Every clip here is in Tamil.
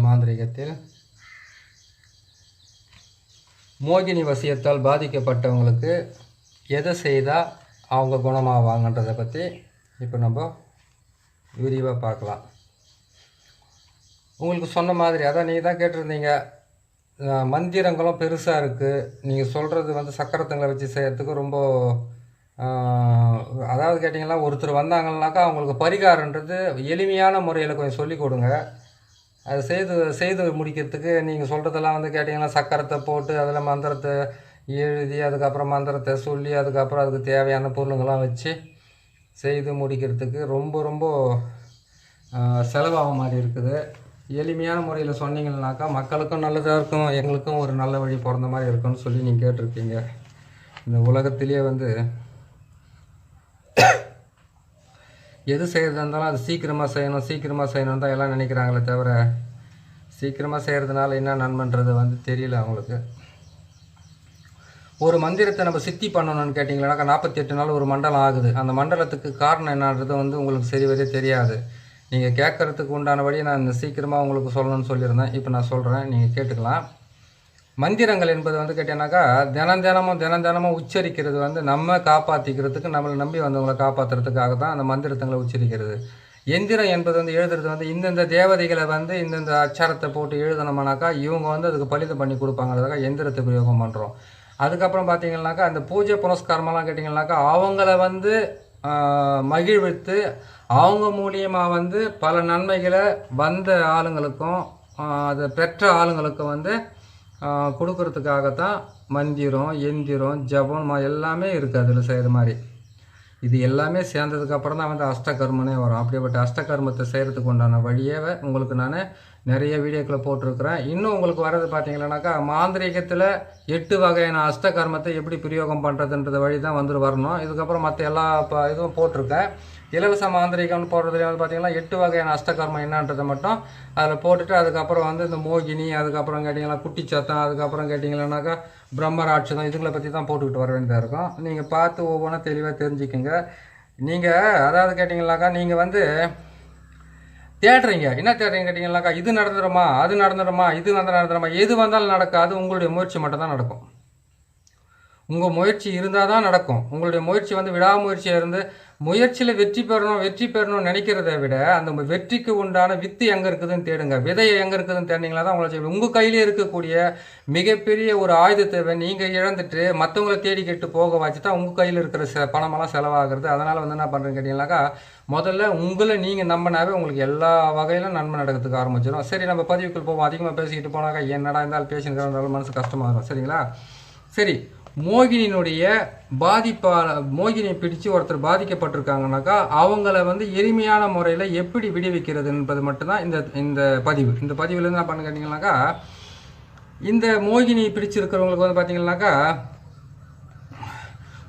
மாந்திரீகத்தில் மோகினி வசியத்தால் பாதிக்கப்பட்டவங்களுக்கு எதை செய்தால் அவங்க குணமாவாங்கன்றதை பற்றி இப்போ நம்ம விரிவாக பார்க்கலாம். உங்களுக்கு சொன்ன மாதிரி அதான் நீங்கள் தான் கேட்டிருந்தீங்க, மந்திரங்களும் பெருசாக இருக்குது, நீங்கள் சொல்கிறது சக்கரத்துங்களை வச்சு செய்கிறதுக்கு ரொம்ப அதாவது கேட்டிங்கன்னா ஒருத்தர் வந்தாங்கன்னாக்கா அவங்களுக்கு பரிகாரன்றது எளிமையான முறையில் கொஞ்சம் சொல்லிக் கொடுங்க. அதை செய்து முடிக்கிறதுக்கு நீங்கள் சொல்கிறதெல்லாம் கேட்டிங்கன்னா சக்கரத்தை போட்டு அதில் மந்திரத்தை எழுதி அதுக்கப்புறம் மந்திரத்தை சொல்லி அதுக்கப்புறம் அதுக்கு தேவையான பொருளுங்கள்லாம் வச்சு செய்து முடிக்கிறதுக்கு ரொம்ப ரொம்ப செலவாக மாதிரி இருக்குது. எளிமையான முறையில் சொன்னீங்கன்னாக்கா மக்களுக்கும் நல்லதாக இருக்கும், எங்களுக்கும் ஒரு நல்ல வழி பிறந்த மாதிரி இருக்கும்னு சொல்லி நீங்கள் கேட்டிருக்கீங்க. இந்த உலகத்திலேயே எது செய்கிறதா இருந்தாலும் அது சீக்கிரமாக செய்யணும் தான் எல்லாம் நினைக்கிறாங்களே தவிர சீக்கிரமாக செய்கிறதுனால என்ன நன்மைன்றது தெரியல அவங்களுக்கு. ஒரு மந்திரத்தை நம்ம சித்தி பண்ணணும்னு கேட்டிங்கன்னாக்கா 48 நாள் ஒரு மண்டலம் ஆகுது. அந்த மண்டலத்துக்கு காரணம் என்னன்றது உங்களுக்கு சரிவரே தெரியாது. நீங்கள் கேட்குறதுக்கு உண்டான வழியை நான் சீக்கிரமாக உங்களுக்கு சொல்லணும்னு சொல்லியிருந்தேன். இப்போ நான் சொல்கிறேன், நீங்கள் கேட்டுக்கலாம். மந்திரங்கள் என்பது கேட்டீங்கன்னாக்கா தினமும் உச்சரிக்கிறது நம்ம காப்பாற்றிக்கிறதுக்கு, நம்மளை நம்பி வந்தவங்களை காப்பாற்றுறதுக்காக தான் அந்த மந்திரத்தங்களை உச்சரிக்கிறது. எந்திரம் என்பது எழுதுறது இந்தந்த தேவதைகளை இந்தந்த அச்சாரத்தை போட்டு எழுதணுமானாக்கா இவங்க அதுக்கு பலிதம் பண்ணி கொடுப்பாங்கிறதுக்காக எந்திரத்தை பிரயோகம் பண்ணுறோம். அதுக்கப்புறம் பார்த்தீங்கன்னாக்கா அந்த பூஜை புனஸ்காரமெல்லாம் கேட்டிங்கன்னாக்கா அவங்கள மகிழ்வித்து அவங்க மூலியமாக பல நன்மைகளை வந்த ஆளுங்களுக்கும் அதை பெற்ற ஆளுங்களுக்கும் கொடுக்கறதுக்காகத்தான் மந்திரம், எந்திரம், ஜபம் எல்லாமே இருக்குது அதில் செய்கிற மாதிரி. இது எல்லாமே சேர்ந்ததுக்கப்புறம் தான் அஷ்டகர்மனே வரும். அப்படிப்பட்ட அஷ்டகர்மத்தை செய்கிறதுக்கு உண்டான வழியை உங்களுக்கு நான் நிறைய வீடியோக்களை போட்டிருக்கிறேன். இன்னும் உங்களுக்கு வர்றது பார்த்தீங்கன்னாக்கா மாந்திரீகத்தில் 8 வகையான அஷ்டகர்மத்தை எப்படி பிரயோகம் பண்ணுறதுன்றது வழி தான் வரணும். இதுக்கப்புறம் மற்ற எல்லா இதுவும் போட்டிருக்கேன். இலவச மாந்திரீகம்னு போடுறதுல பார்த்தீங்கன்னா 8 வகையான அஷ்டகர்மம் என்னன்றதை மட்டும் அதில் போட்டுட்டு அதுக்கப்புறம் இந்த மோகினி, அதுக்கப்புறம் கேட்டிங்கன்னா குட்டிச்சத்தம், அதுக்கப்புறம் கேட்டிங்கன்னாக்கா பிரம்மராட்சதம், இதுங்களை பற்றி தான் போட்டுக்கிட்டு வர வேண்டியதாக இருக்கும். நீங்கள் பார்த்து ஒவ்வொன்றா தெளிவாக தெரிஞ்சுக்குங்க. நீங்கள் அதாவது கேட்டிங்கன்னாக்கா நீங்கள் தேடுறீங்க, என்ன தேடுறீங்க கேட்டிங்கன்னாக்கா இது நடந்துடுமா, அது நடந்துடுமா, இது நடந்துடுமா, எது வந்தாலும் நடக்காது. உங்களுடைய முயற்சி மட்டும் தான் நடக்கும். உங்கள் முயற்சி இருந்தால் தான் நடக்கும். உங்களுடைய முயற்சி விடாமுயற்சியாக இருந்து முயற்சியில் வெற்றி பெறணும்னு நினைக்கிறத விட அந்த வெற்றிக்கு உண்டான வித்து எங்கே இருக்குதுன்னு தேடுங்க. விதையை எங்கே இருக்குதுன்னு தேடிங்களா தான் உங்களை செய்யும். உங்கள் கையிலே இருக்கக்கூடிய மிகப்பெரிய ஒரு ஆயுதத்தை நீங்கள் இழந்துட்டு மற்றவங்களை தேடிக்கிட்டு போக வச்சு தான் உங்கள் கையில் இருக்கிற பணமெல்லாம் செலவாகிறது. அதனால் என்ன பண்ணுறேன்னு கேட்டிங்கனாக்கா முதல்ல உங்களை நீங்கள் நம்பினாவே உங்களுக்கு எல்லா வகையிலும் நன்மை நடக்கிறதுக்கு ஆரம்பிச்சிடும். சரி, நம்ம பதிவுக்குள் போவோம். அதிகமாக பேசிக்கிட்டு போனாக்கா என்னடா இருந்தாலும் பேசினுக்கிறாலும் மனசு கஷ்டமாக இருக்கும். சரிங்களா? சரி, மோகினியினுடைய மோகினியை பிடிச்சு ஒருத்தர் பாதிக்கப்பட்டிருக்காங்கனாக்கா அவங்கள எளிமையான முறையில் எப்படி விடுவிக்கிறது என்பது மட்டும்தான் இந்த பதிவு. இந்த பதிவில் என்ன பண்ண கேட்டிங்கன்னாக்கா இந்த மோகினி பிடிச்சிருக்கிறவங்களுக்கு பார்த்தீங்கன்னாக்கா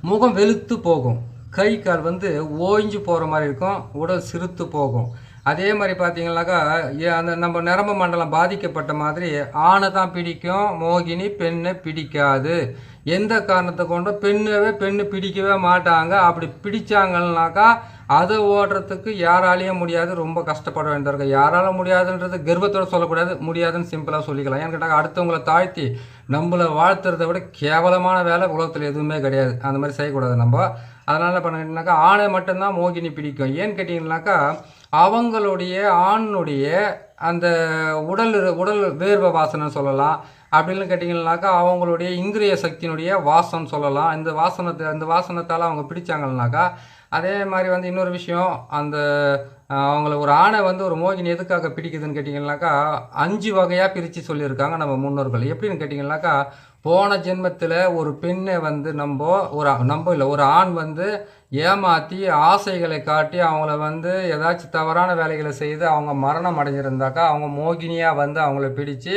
முகம் வெளுத்து போகும், கை கால் ஓய்ஞ்சு போகிற மாதிரி இருக்கும், உடல் சிறுத்து போகும். அதே மாதிரி பார்த்தீங்கன்னாக்கா அந்த நம்ம நரம்பு மண்டலம் பாதிக்கப்பட்ட மாதிரி ஆணை தான் பிடிக்கும், மோகினி பெண்ணை பிடிக்காது. எந்த காரணத்தை கொண்டும் பெண்ணு பிடிக்கவே மாட்டாங்க. அப்படி பிடிச்சாங்கன்னாக்கா அதை ஓடுறதுக்கு யாராலையும் முடியாது, ரொம்ப கஷ்டப்பட வேண்டியதாக இருக்கும். யாரால முடியாதுன்றது கர்வத்தோடு சொல்லக்கூடாது, முடியாதுன்னு சிம்பிளாக சொல்லிக்கலாம். ஏன்னு கேட்டால் அடுத்தவங்களை தாழ்த்தி நம்மளை வாழ்த்துறதை விட கேவலமான வேலை உலகத்தில் எதுவுமே கிடையாது. அந்த மாதிரி செய்யக்கூடாது நம்ம. அதனால் என்ன பண்ணிட்டீங்கன்னாக்கா ஆணை மட்டும்தான் மோகினி பிடிக்கும். ஏன்னு கேட்டிங்கன்னாக்கா அவங்களுடைய ஆணுடைய அந்த உடல் வேர்வை வாசனை சொல்லலாம். அப்படின்னு கேட்டிங்கன்னாக்கா அவங்களுடைய இந்திரிய சக்தியினுடைய வாசம் சொல்லலாம். இந்த வாசனத்தால் அவங்க பிடிச்சாங்கன்னாக்கா அதே மாதிரி இன்னொரு விஷயம், அந்த அவங்கள ஒரு ஆணை ஒரு மோகினி எதுக்காக பிடிக்குதுன்னு கேட்டிங்கன்னாக்கா 5 வகையாக பிரித்து சொல்லியிருக்காங்க நம்ம முன்னோர்கள். எப்படின்னு கேட்டிங்கன்னாக்கா போன ஜென்மத்தில் ஒரு பெண்ணை ஒரு ஆண் ஏமாற்றி ஆசைகளை காட்டி அவங்கள ஏதாச்சும் தவறான வேலைகளை செய்து அவங்க மரணம் அடைஞ்சிருந்தாக்கா அவங்க மோகினியாக அவங்கள பிடிச்சு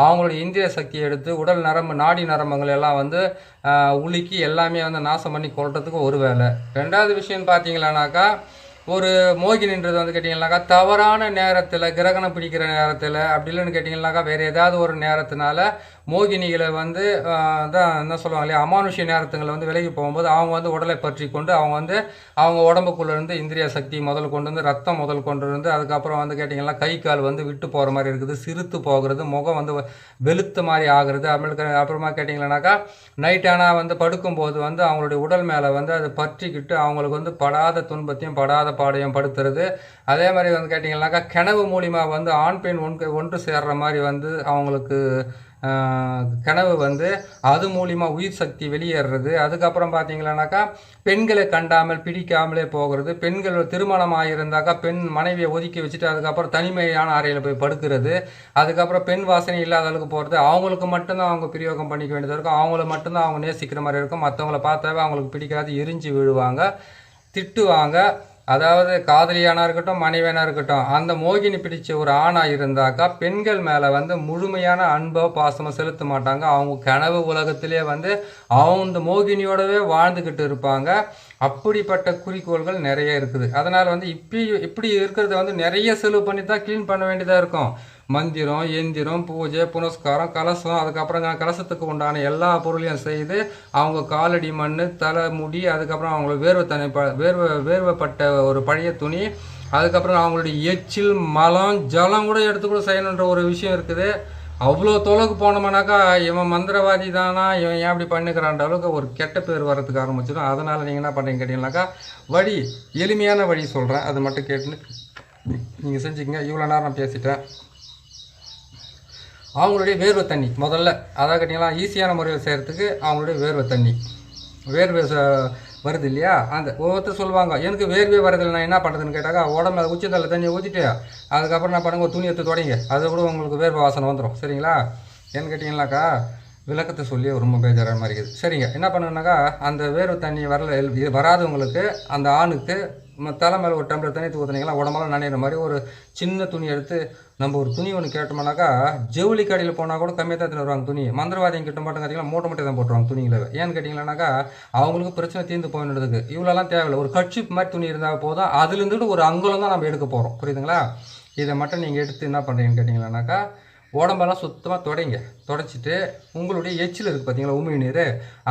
அவங்களுடைய இந்திரிய சக்தியை எடுத்து உடல் நாடி நரம்புகள் எல்லாம் உலுக்கி எல்லாமே நாசம் பண்ணி கொள்றதுக்கு ஒரு வேலை. ரெண்டாவது விஷயம் பார்த்தீங்களானாக்கா ஒரு மோகினின்றது வந்து கேட்டிங்கன்னாக்கா தவறான நேரத்தில் கிரகணம் பிடிக்கிற நேரத்தில் அப்படி இல்லைன்னு கேட்டிங்கன்னாக்கா வேறு ஏதாவது ஒரு நேரத்தினால மோகினிகளை வந்து தான் என்ன சொல்லுவாங்க இல்லையா அமானுஷ்ய நேரத்துங்களை வந்து விலகி போகும்போது அவங்க வந்து உடலை பற்றி கொண்டு அவங்க வந்து அவங்க உடம்புக்குள்ளேருந்து இந்திரிய சக்தி முதல் கொண்டு வந்து ரத்தம் முதல் கொண்டு வந்து அதுக்கப்புறம் வந்து கேட்டிங்கன்னா கை கால் வந்து விட்டு போகிற மாதிரி இருக்குது, சிறுத்து போகிறது, முகம் வந்து வெளுத்த மாதிரி ஆகுறது. அப்புறமா கேட்டிங்கன்னாக்கா நைட் ஆனால் வந்து படுக்கும்போது வந்து அவங்களுடைய உடல் மேலே வந்து அது பற்றிக்கிட்டு அவங்களுக்கு வந்து படாத துன்பத்தையும் படாத பாடையும் படுத்துறது. அதே மாதிரி வந்து கேட்டிங்கன்னாக்கா கனவு மூலிமா வந்து ஆண் பெண் ஒன்று சேர்ற மாதிரி வந்து அவங்களுக்கு கனவு வந்து அது மூலிமா உயிர் சக்தி வெளியேறது. அதுக்கப்புறம் பார்த்தீங்கன்னாக்கா பெண்களை கண்டாமல் பிடிக்காமலே போகிறது. பெண்கள் திருமணமாக இருந்தாக்கா பெண் மனைவியை ஒதுக்கி வச்சுட்டு அதுக்கப்புறம் தனிமையான அறையில் போய் படுக்கிறது. அதுக்கப்புறம் பெண் வாசனை இல்லாத அளவுக்கு போகிறது. அவங்களுக்கு மட்டும்தான் அவங்க பிரயோகம் பண்ணிக்க வேண்டியதாக இருக்கும், அவங்கள மட்டும்தான் அவங்க நேசிக்கிற மாதிரி இருக்கும். மற்றவங்கள பார்த்தாவே அவங்களுக்கு பிடிக்காது, எரிஞ்சு விழுவாங்க, திட்டுவாங்க. அதாவது காதலியானா இருக்கட்டும் மனைவியானா இருக்கட்டும் அந்த மோகினி பிடிச்ச ஒரு ஆணாக இருந்தாக்கா பெண்கள் மேலே வந்து முழுமையான அன்போ பாசமோ செலுத்த மாட்டாங்க. அவங்க கனவு உலகத்திலே வந்து அவங்க இந்த மோகினியோடவே வாழ்ந்துக்கிட்டு இருப்பாங்க. அப்படிப்பட்ட குறிக்கோள்கள் நிறைய இருக்குது. அதனால் வந்து இப்படி இருக்கிறத வந்து நிறைய செலவு பண்ணி தான் க்ளீன் பண்ண வேண்டியதாக இருக்கும். மந்திரம், எந்திரம், பூஜை, புனஸ்காரம், கலசம், அதுக்கப்புறம் கலசத்துக்கு உண்டான எல்லா பொருளையும் செய்து அவங்க காலடி மண், தலை முடி, அதுக்கப்புறம் அவங்களோட வேர்வைப்பட்ட ஒரு பழைய துணி, அதுக்கப்புறம் அவங்களுடைய எச்சில், மலம், ஜலம் கூட எடுத்து கூட செய்யணுன்ற ஒரு விஷயம் இருக்குது. அவ்வளோ தொலைக்கு போனோம்னாக்கா இவன் மந்திரவாதி தானா, இவன் ஏன் அப்படி பண்ணிக்கிறான்ற அளவுக்கு ஒரு கெட்ட பேர் வர்றதுக்கு ஆரம்பிச்சிடும். அதனால் நீங்கள் என்ன பண்ணுறீங்க கேட்டிங்கனாக்கா எளிமையான வழி சொல்கிறேன், அதை மட்டும் கேட்டுன்னு நீங்கள் செஞ்சுக்கங்க. இவ்வளோ நேரம் நான் பேசிட்டேன். அவங்களுடைய வேர்வை தண்ணி முதல்ல அதாவது கேட்டிங்களா ஈஸியான முறையில் செய்கிறதுக்கு அவங்களுடைய வேர்வை வருது இல்லையா, அந்த ஒவ்வொருத்தர் சொல்லுவாங்க எனக்கு வேர்வே வரதில்லை நான் என்ன பண்ணுறதுன்னு கேட்டாக்கா உடம்பு உச்சந்தலை தண்ணியை ஊற்றிட்டு அதுக்கப்புறம் என்ன பண்ணுங்க ஒரு துணி எடுத்து தொடங்க, அது கூட உங்களுக்கு வேர்வை வாசனை வந்துடும். சரிங்களா, ஏன்னு கேட்டிங்கனாக்கா விளக்கத்தை சொல்லி ரொம்ப பேஜார மாதிரி இருக்குது. சரிங்க, என்ன பண்ணுனாக்கா அந்த வேர்வை தண்ணி வராதவங்களுக்கு அந்த ஆணுக்கு தலை மேலே ஒரு டம்ளர் தண்ணி ஊற்றுனீங்களா உடம்பெல்லாம் நனைகிற மாதிரி ஒரு சின்ன துணி எடுத்து நம்ம ஒரு துணி ஒன்று கேட்டோம்னாக்கா ஜவுளி கடையில் போனால் கூட கம்மியாக தான் வருவாங்க துணி. மந்திரவாதியம் கிட்ட மட்டும் கேட்டிங்கன்னா மூட்டை தான் போட்டுருவாங்க துணிகளை. ஏன்னு கேட்டிங்களானாக்கா அவங்களுக்கு பிரச்சனை தீர்ந்து போயிடுறதுக்கு இவ்வளோலாம் தேவையில்லை. ஒரு கட்சிப் மாதிரி துணி இருந்தால் போதும், அதுலேருந்துட்டு ஒரு அங்குலம் தான் நம்ம எடுக்க போகிறோம். புரியுதுங்களா, இதை மட்டும் நீங்கள் எடுத்து என்ன பண்ணுறீங்கன்னு கேட்டிங்களானாக்கா உடம்பெல்லாம் சுத்தமாக தொடச்சிட்டு உங்களுடைய எச்சில் இருக்குது பார்த்தீங்களா உமிழ் நீர்,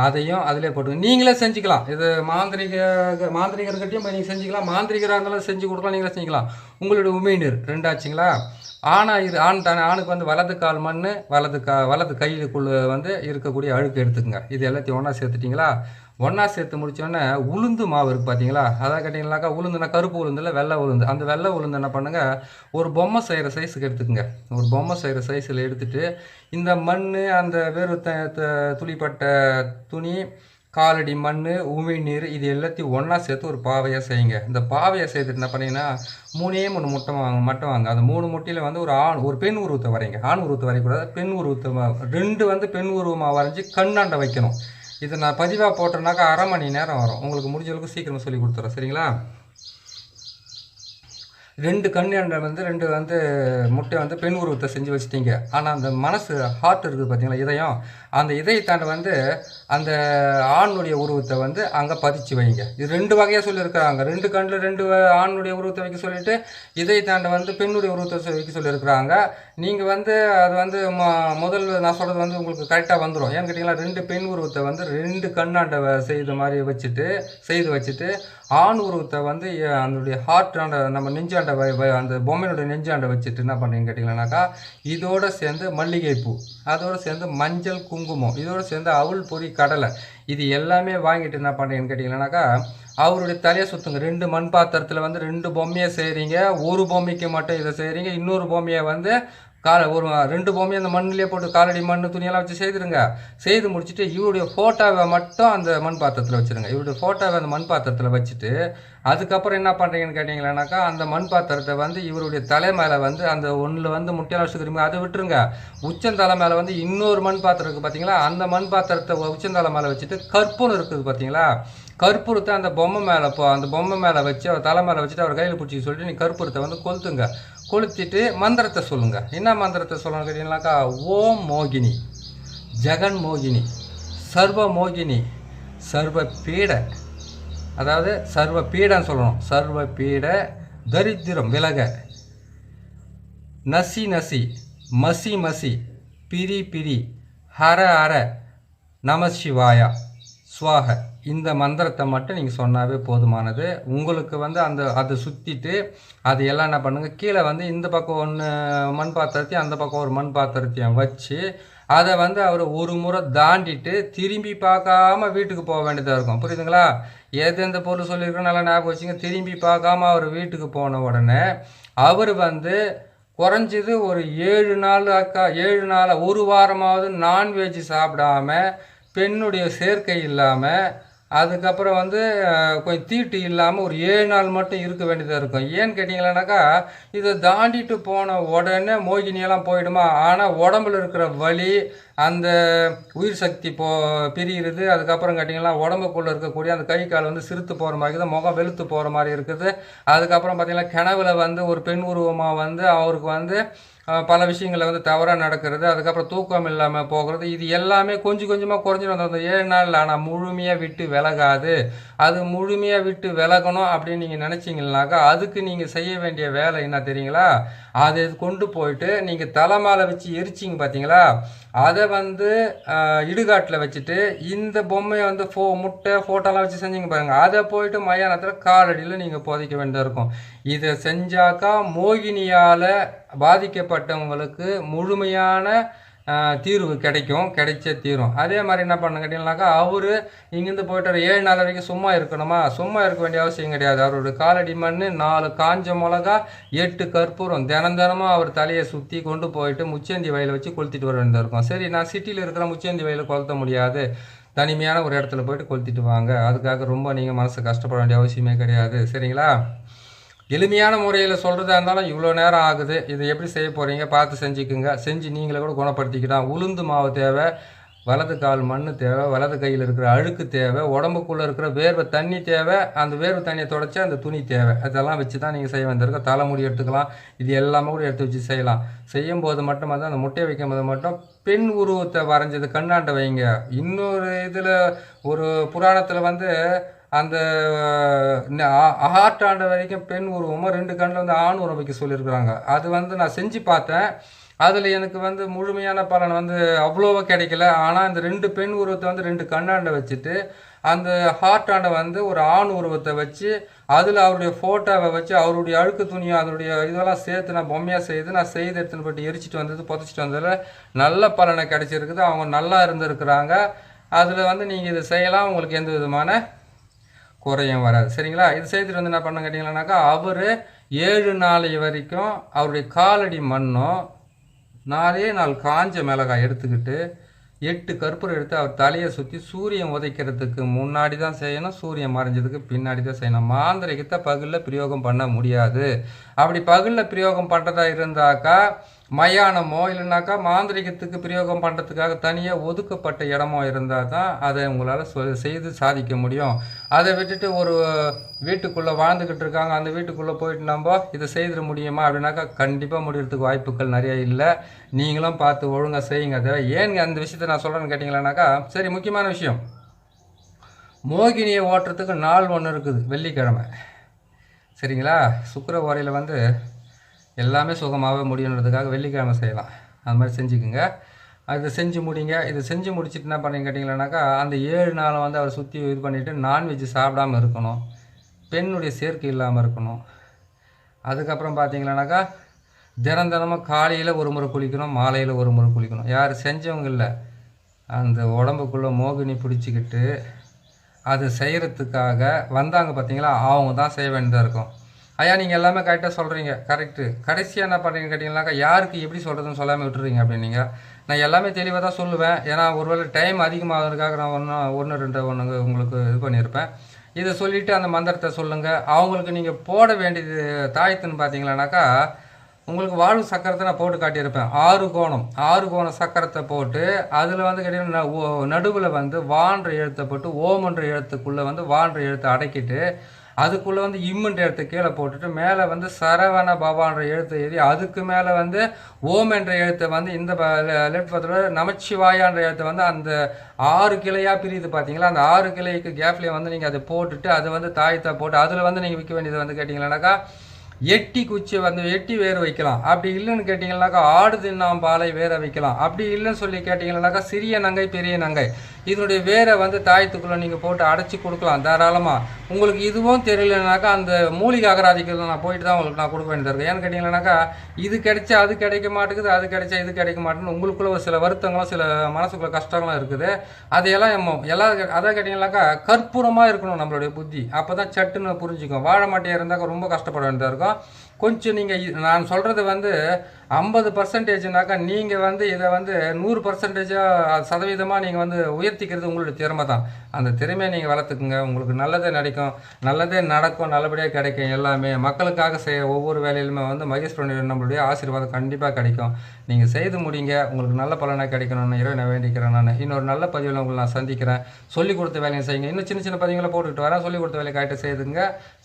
அதையும் அதிலே போட்டு நீங்களே செஞ்சுக்கலாம். இது மாந்திரிகர்கிட்டையும் நீங்கள் செஞ்சுக்கலாம், மாந்திரிகராக இருந்தாலும் செஞ்சு கொடுக்கலாம், நீங்களே செஞ்சுக்கலாம். உங்களுடைய உமிழ் நீர் ரெண்டாச்சுங்களா, ஆணுக்கு வந்து வலது கால் மண், வலது கையிலுக்குள்ளே வந்து இருக்கக்கூடிய அழுக்கு எடுத்துக்கங்க. இது எல்லாத்தையும் ஒன்றா சேர்த்துட்டிங்களா, ஒன்றா சேர்த்து முடித்தோடனே உளுந்து மாவு இருக்குது பார்த்தீங்களா, அதான் கேட்டிங்கனாக்கா உளுந்துனா கருப்பு உளுந்து இல்லை வெள்ளை உளுந்து, அந்த வெள்ளை உளுந்து என்ன பண்ணுங்கள் ஒரு பொம்மை செய்கிற சைஸுக்கு எடுத்துக்கங்க. ஒரு பொம்மை செய்கிற சைஸில் எடுத்துகிட்டு இந்த மண், அந்த வேறு துளிப்பட்ட துணி, காலடி மண், உமிழ் நீர், இது எல்லாத்தையும் ஒன்றா சேர்த்து ஒரு பாவையாக செய்யுங்க. இந்த பாவையை செய்துட்டு என்ன பண்ணிங்கன்னா 3 முட்டை வாங்க. அந்த 3 முட்டையில் வந்து ஒரு பெண் உருவத்தை வரைங்க. ஆண் உருவத்தை வரையக்கூடாது, பெண் உருவத்தை 2 வந்து பெண் உருவமாக வரைஞ்சி கண்ணாண்டை வைக்கணும். இதை நான் பதிவாக போட்டேன்னாக்கா 1/2 மணி நேரம் வரும். உங்களுக்கு முடிஞ்ச அளவுக்கு சீக்கிரமாக சொல்லி கொடுத்துறேன். சரிங்களா, 2 கண்ணாண்டை வந்து 2 வந்து முட்டை வந்து பெண் உருவத்தை செஞ்சு வச்சுட்டீங்க. ஆனால் அந்த மனசு ஹார்ட் இருக்குது பார்த்தீங்களா, இதயம், அந்த இதயத்தாண்ட வந்து அந்த ஆணுடைய உருவத்தை வந்து அங்கே பதிச்சு வைங்க. இது 2 வகையாக சொல்லியிருக்கிறாங்க. 2 கண்ணில் 2 ஆணுடைய உருவத்தை வைக்க சொல்லிட்டு இதயத்தாண்ட வந்து பெண்ணுடைய உருவத்தை வைக்க சொல்லியிருக்கிறாங்க. நீங்கள் வந்து அது வந்து முதல் நான் சொல்கிறது வந்து உங்களுக்கு கரெக்டாக வந்துடும். ஏன்னு கேட்டிங்கன்னா 2 பெண் உருவத்தை வந்து 2 கண்ணாண்டை செய்த மாதிரி செய்து வச்சுட்டு ஆண் உருவத்தை வந்து அதனுடைய ஹார்ட்டாண்ட நம்ம நெஞ்சாண்ட அந்த பொம்மையினுடைய நெஞ்சாண்டை வச்சுட்டு என்ன பண்ணுறீங்கன்னு கேட்டிங்கன்னாக்கா இதோடு சேர்ந்து மல்லிகைப்பூ, அதோடு சேர்ந்து மஞ்சள், குங்குமம், இதோடு சேர்ந்து அவுள் பொறி, கடலை, இது எல்லாமே வாங்கிட்டு என்ன பண்ணுறீங்கன்னு கேட்டிங்கன்னாக்கா அவருடைய தலையை சுற்றுங்க. 2 மண் பாத்திரத்தில் வந்து 2 பொம்மையை செய்கிறீங்க. ஒரு பொம்மைக்கு மட்டும் இதை செய்கிறீங்க, இன்னொரு பொம்மையை வந்து ஒரு 2 பொம்மையை அந்த மண்ணிலே போட்டு காலடி மண் துணியெல்லாம் வச்சு செய்துருங்க. செய்து முடிச்சுட்டு இவருடைய ஃபோட்டோவை மட்டும் அந்த மண் பாத்திரத்தில் வச்சுருங்க. இவருடைய ஃபோட்டோவை அந்த மண் பாத்திரத்தில் வச்சுட்டு அதுக்கப்புறம் என்ன பண்ணுறீங்கன்னு கேட்டிங்களானாக்கா அந்த மண் பாத்திரத்தை வந்து இவருடைய தலை மேலே வந்து அந்த ஒன்றில் வந்து முட்டையெல்லாம் வச்சுக்கிறீங்க, அதை விட்டுருங்க. உச்சந்தலை மேலே வந்து இன்னொரு மண் பாத்திரம் இருக்குது பார்த்தீங்களா, அந்த மண் பாத்திரத்தை உச்சந்தலை மேலே வச்சுட்டு கற்பூரம் இருக்குது பார்த்தீங்களா, கற்பூரத்தை அந்த பொம்மை மேலே வச்சு அவர் தலை மேலே வச்சுட்டு அவர் கையில் பிடிச்சி சொல்லிட்டு நீ கற்பூரத்தை வந்து கொளுத்துங்க. கொளுத்திட்டு மந்திரத்தை சொல்லுங்க. என்ன மந்திரத்தை சொல்லணும்னு கேட்டீங்கன்னாக்கா ஓம் மோகினி, ஜெகன் மோகினி, சர்வ மோகினி, சர்வ பீட, அதாவது சர்வ பீடன்னு சொல்லணும். சர்வ பீட தரித்திரம் விலக, நசி நசி, மசி மசி, பிரி பிரி, ஹர ஹர, நம சிவாயா, ஸ்வாக, இந்த மந்திரத்தை மட்டும் நீங்கள் சொன்னாவே போதுமானது. உங்களுக்கு வந்து அதை சுற்றிட்டு அது எல்லாம் என்ன பண்ணுங்கள், கீழே வந்து இந்த பக்கம் ஒன்று மண் பாத்திரத்தையும் அந்த பக்கம் ஒரு மண் பாத்திரத்தையும் வச்சு அதை வந்து அவர் ஒரு முறை தாண்டிட்டு திரும்பி பார்க்காம வீட்டுக்கு போக வேண்டியதாக இருக்கும். புரியுதுங்களா? எந்த பொருள் சொல்லியிருக்கோம் நல்லா ஞாபகம் வச்சுங்க. திரும்பி பார்க்காம அவர் வீட்டுக்கு போன உடனே அவர் வந்து குறைஞ்சது ஒரு 7 நாள் ஒரு வாரமாவது நான்வெஜ் சாப்பிடாம, பெண்ணுடைய சேர்க்கை இல்லாமல், அதுக்கப்புறம் வந்து கொஞ்சம் தீட்டு இல்லாமல் ஒரு 7 நாள் மட்டும் இருக்க வேண்டியதாக இருக்கும். ஏன்னு கேட்டிங்களானாக்கா, இதை தாண்டிட்டு போன உடனே மோகினியெல்லாம் போயிடுமா. ஆனால் உடம்புல இருக்கிற வலி, அந்த உயிர் சக்தி பிரிகிறது. அதுக்கப்புறம் கேட்டிங்கன்னா உடம்புக்குள்ளே இருக்கக்கூடிய அந்த கை கால் வந்து சிறுத்து போகிற மாதிரி இருக்குது, முகம் வெளுத்து போகிற மாதிரி இருக்குது. அதுக்கப்புறம் பார்த்திங்கன்னா கனவுல வந்து ஒரு பெண் உருவமாக வந்து அவருக்கு வந்து பல விஷயங்களில் வந்து தவறாக நடக்கிறது. அதுக்கப்புறம் தூக்கம் இல்லாமல் போகிறது. இது எல்லாமே கொஞ்சம் கொஞ்சமாக குறைஞ்சிடும் அந்த 7 நாளில். ஆனால் முழுமையாக விட்டு விலகாது. அது முழுமையாக விட்டு விலகணும் அப்படின்னு நீங்கள் நினச்சிங்கனாக்கா அதுக்கு நீங்கள் செய்ய வேண்டிய வேலை என்ன தெரியுங்களா? அதை கொண்டு போயிட்டு நீங்கள் தலைமாலை வச்சு எரிச்சிங்க பார்த்தீங்களா, அதை வந்து இடுகாட்டில் வச்சுட்டு இந்த பொம்மையை வந்து முட்டை ஃபோட்டோலாம் வச்சு செஞ்சுங்க பாருங்கள். அதை போயிட்டு மயானத்தில் காலடியில் நீங்கள் புதைக்க வேண்டியதாக இருக்கும். இதை செஞ்சாக்கா மோகினியால் பாதிக்கப்பட்டவங்களுக்கு முழுமையான தீர்வு கிடைச்சே தீரும். அதே மாதிரி என்ன பண்ண கேட்டீங்கன்னாக்கா, அவர் இங்கேருந்து போய்ட்டு 7 நாள் வரைக்கும் சும்மா இருக்கணுமா? சும்மா இருக்க வேண்டிய அவசியம் கிடையாது. அவரோட காலடி மண், 4 காஞ்ச மிளகா, 8 கற்பூரம் தினமும் அவர் தலையை சுற்றி கொண்டு போயிட்டு முச்சேந்தி வயலை வச்சு கொளுத்திட்டு வர வேண்டியதாக இருக்கும். சரி, நான் சிட்டியில் இருக்கிற முச்சேந்தி வயலை கொளுத்த முடியாது, தனிமையான ஒரு இடத்துல போயிட்டு கொளுத்திட்டு வாங்க. அதுக்காக ரொம்ப நீங்கள் மனசு கஷ்டப்பட வேண்டிய அவசியமே கிடையாது. சரிங்களா? எளிமையான முறையில் சொல்கிறதா இருந்தாலும் இவ்வளோ நேரம் ஆகுது. இதை எப்படி செய்ய போகிறீங்க பார்த்து செஞ்சுக்குங்க. செஞ்சு நீங்களே கூட குணப்படுத்திக்கலாம். உளுந்து மாவு தேவை, வலது கால் மண் தேவை, வலது கையில் இருக்கிற அழுக்கு தேவை, உடம்புக்குள்ளே இருக்கிற வேர்வை தண்ணி தேவை, அந்த வேர்வை தண்ணியை தொடச்சி அந்த துணி தேவை. அதெல்லாம் வச்சு தான் நீங்கள் செய்ய வந்திருக்க. தலைமுடி எடுத்துக்கலாம். இது எல்லாமே கூட எடுத்து வச்சு செய்யலாம். செய்யும்போது மட்டும் வந்து அந்த முட்டையை வைக்கும் போது மட்டும் பெண் உருவத்தை வரைஞ்சது கண்ணாண்ட வைங்க. இன்னொரு இதில் ஒரு புராணத்தில் வந்து அந்த ஆட்டாண்ட வரைக்கும் பெண் உருவமும் 2 கண்ணில் வந்து ஆண் உருவம் வைக்க சொல்லியிருக்கிறாங்க. அது வந்து நான் செஞ்சு பார்த்தேன். அதில் எனக்கு வந்து முழுமையான பலன் வந்து அவ்வளோவா கிடைக்கல. ஆனால் இந்த 2 பெண் உருவத்தை வந்து 2 கண்ணாண்ட வச்சுட்டு அந்த ஹார்ட்டாண்ட வந்து ஒரு ஆண் உருவத்தை வச்சு அதில் அவருடைய ஃபோட்டோவை வச்சு அவருடைய அழுக்கு துணியை அதனுடைய இதெல்லாம் சேர்த்து நான் பொம்மையாக செய்து எடுத்துன்னு போய்ட்டு எரிச்சிட்டு வந்தது, புதைச்சிட்டு வந்ததில் நல்ல பலனை கிடைச்சிருக்குது. அவங்க நல்லா இருந்திருக்கிறாங்க. அதில் வந்து நீங்கள் இதை செய்யலாம். உங்களுக்கு எந்த விதமான குறையும் வராது. சரிங்களா? இது செய்துட்டு வந்து என்ன பண்ண கேட்டிங்களானாக்கா, அவர் 7 நாள் வரைக்கும் அவருடைய காலடி மண்ணும் 4 நாள் காஞ்ச மிளகாய் எடுத்துக்கிட்டு 8 கற்பூரம் எடுத்து அவர் தலையை சுற்றி சூரியன் உதைக்கிறதுக்கு முன்னாடி தான் செய்யணும், சூரியன் மறைஞ்சதுக்கு பின்னாடி தான் செய்யணும். மாந்திரிகத்தை பகலில் பிரயோகம் பண்ண முடியாது. அப்படி பகலில் பிரயோகம் பண்ணுறதா இருந்தாக்கா மயானமோ இல்லைனாக்கா மாந்திரிகத்துக்கு பிரயோகம் பண்ணுறதுக்காக தனியாக ஒதுக்கப்பட்ட இடமோ இருந்தால் தான் அதை உங்களால் செய்து சாதிக்க முடியும். அதை விட்டுட்டு ஒரு வீட்டுக்குள்ளே வாழ்ந்துக்கிட்டு இருக்காங்க, அந்த வீட்டுக்குள்ளே போயிட்டு நம்ம இதை செய்திட முடியுமா அப்படின்னாக்கா கண்டிப்பாக முடியறதுக்கு வாய்ப்புகள் நிறைய இல்லை. நீங்களும் பார்த்து ஒழுங்காக செய்யுங்க. அதை ஏன் அந்த விஷயத்தை நான் சொல்கிறேன்னு கேட்டிங்களானாக்கா, சரி, முக்கியமான விஷயம், மோகினியை ஓட்டுறதுக்கு நாள் ஒன்று இருக்குது, வெள்ளிக்கிழமை. சரிங்களா? சுக்கிர ஓரையில் வந்து எல்லாமே சுகமாகவே முடியுன்றதுக்காக வெள்ளிக்கிழமை செய்யலாம். அது மாதிரி செஞ்சுக்குங்க. அதை செஞ்சு முடிங்க. இதை செஞ்சு முடிச்சுட்டு என்ன பண்ணீங்க கேட்டிங்களானாக்கா, அந்த 7 நாள் வந்து அவர் சுற்றி இது பண்ணிவிட்டு நான்வெஜ் சாப்பிடாமல் இருக்கணும், பெண்ணுடைய சேர்க்கை இல்லாமல் இருக்கணும். அதுக்கப்புறம் பார்த்தீங்களானாக்கா தினமும் காலையில் ஒரு முறை குளிக்கணும், மாலையில் ஒரு முறை குளிக்கணும். யார் செஞ்சவங்க இல்லை, அந்த உடம்புக்குள்ளே மோகினி பிடிச்சிக்கிட்டு அது செய்கிறதுக்காக வந்தாங்க பார்த்தீங்களா, அவங்க தான் செய்ய வேண்டியதாக இருக்கும். ஐயா, நீங்கள் எல்லாமே கரெக்டாக சொல்கிறீங்க, கரெக்டு. கடைசியாக என்ன பண்ணுறீங்கன்னு கேட்டிங்கனாக்கா, யாருக்கு எப்படி சொல்கிறதுன்னு சொல்லாமல் விட்டுறீங்க அப்படின்னீங்க. நான் எல்லாமே தெளிவாக தான் சொல்லுவேன். ஏன்னா ஒருவேளை டைம் அதிகமாகிறதுக்காக நான் ஒன்று ரெண்டு உங்களுக்கு இது பண்ணியிருப்பேன். இதை சொல்லிவிட்டு அந்த மந்திரத்தை சொல்லுங்கள். அவங்களுக்கு நீங்கள் போட வேண்டியது தாயத்துன்னு பார்த்தீங்களானாக்கா, உங்களுக்கு வாழ்வு சக்கரத்தை நான் போட்டு காட்டியிருப்பேன். 6 கோணம் சக்கரத்தை போட்டு அதில் வந்து கேட்டிங்கன்னா நடுவில் வந்து வான்ற எழுத்தை போட்டு ஓமன்ற எழுத்துக்குள்ளே வந்து வான்ற எழுத்தை அடக்கிட்டு அதுக்குள்ளே வந்து இம்முன்ற எழுத்து கீழே போட்டுட்டு மேலே வந்து சரவண பவான்ற எழுத்து எழுதி அதுக்கு மேலே வந்து ஓம் என்ற எழுத்தை வந்து இந்த லெஃப்ட் பக்கத்தில் நமச்சிவாயான்ற எழுத்தை வந்து அந்த 6 கிளையாக பிரியுது பார்த்தீங்களா, அந்த 6 கிளைக்கு கேப்லேயே வந்து நீங்கள் அதை போட்டுட்டு அதை வந்து தாயத்தை போட்டு அதில் வந்து நீங்கள் விற்க வேண்டியது வந்து கேட்டிங்கன்னாக்கா எட்டி குச்சி வந்து எட்டி வேற வைக்கலாம். அப்படி இல்லைன்னு கேட்டிங்கன்னாக்கா ஆடு தின்னாம் பாலை வேற வைக்கலாம். அப்படி இல்லைன்னு சொல்லி கேட்டிங்கன்னாக்கா சிறிய நங்கை பெரிய நங்கை இதனுடைய வேரை வந்து தாயத்துக்குள்ளே நீங்கள் போட்டு அடைச்சி கொடுக்கலாம் தாராளமாக. உங்களுக்கு இதுவும் தெரியலனாக்கா அந்த மூலிகை அகராதிக்கு நான் போயிட்டு தான் உங்களுக்கு நான் கொடுக்க வேண்டியது இருக்குது. ஏன்னு கேட்டிங்கன்னாக்கா இது கிடைச்சா அது கிடைக்க மாட்டேங்குது, அது கிடைச்சா இது கிடைக்க மாட்டேங்குது, உங்களுக்குள்ள ஒரு சில வருத்தங்களும் சில மனசுக்குள்ள கஷ்டங்களும் இருக்குது. அதையெல்லாம் எல்லாம் அதை கேட்டிங்கன்னாக்கா கற்பூரமாக இருக்கணும் நம்மளுடைய புத்தி, அப்போ தான் சட்டுன்னு புரிஞ்சுக்கும். வாழை மாட்டியாக இருந்தாக்கா ரொம்ப கஷ்டப்பட வேண்டியதாக இருக்கும். கொஞ்சம் நீங்கள் நான் சொல்கிறது வந்து 50%னாக்கா நீங்கள் வந்து இதை வந்து 100% சதவீதமாக நீங்கள் வந்து உயர்த்திக்கிறது உங்களுடைய திறமை தான். அந்த திறமையை நீங்கள் வளர்த்துக்குங்க, உங்களுக்கு நல்லதே நடக்கும், நல்லதே நடக்கும், நல்லபடியாக கிடைக்கும். எல்லாமே மக்களுக்காக செய்ய ஒவ்வொரு வேலையிலுமே வந்து மகேஷ் நம்மளுடைய ஆசீர்வாதம் கண்டிப்பாக கிடைக்கும். நீங்கள் செய்து முடிங்க, உங்களுக்கு நல்ல பலனாக கிடைக்கணும்னு இறைவனை வேண்டிக்கிறேன். நான் இன்னொரு நல்ல பதிவில் உங்களை நான் சந்திக்கிறேன். சொல்லிக் கொடுத்த வேலையை செய்யுங்க. இன்னும் சின்ன சின்ன பதிவுகளை போட்டுக்கிட்டு வரேன். சொல்லிக் கொடுத்த வேலையை காய்ட்டு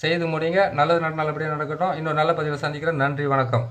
செய்து முடிங்க. நல்லது நல்லபடியாக நடக்கட்டும். இன்னொரு நல்ல பதிவில் சந்திக்கிறேன். நன்றி, வணக்கம்.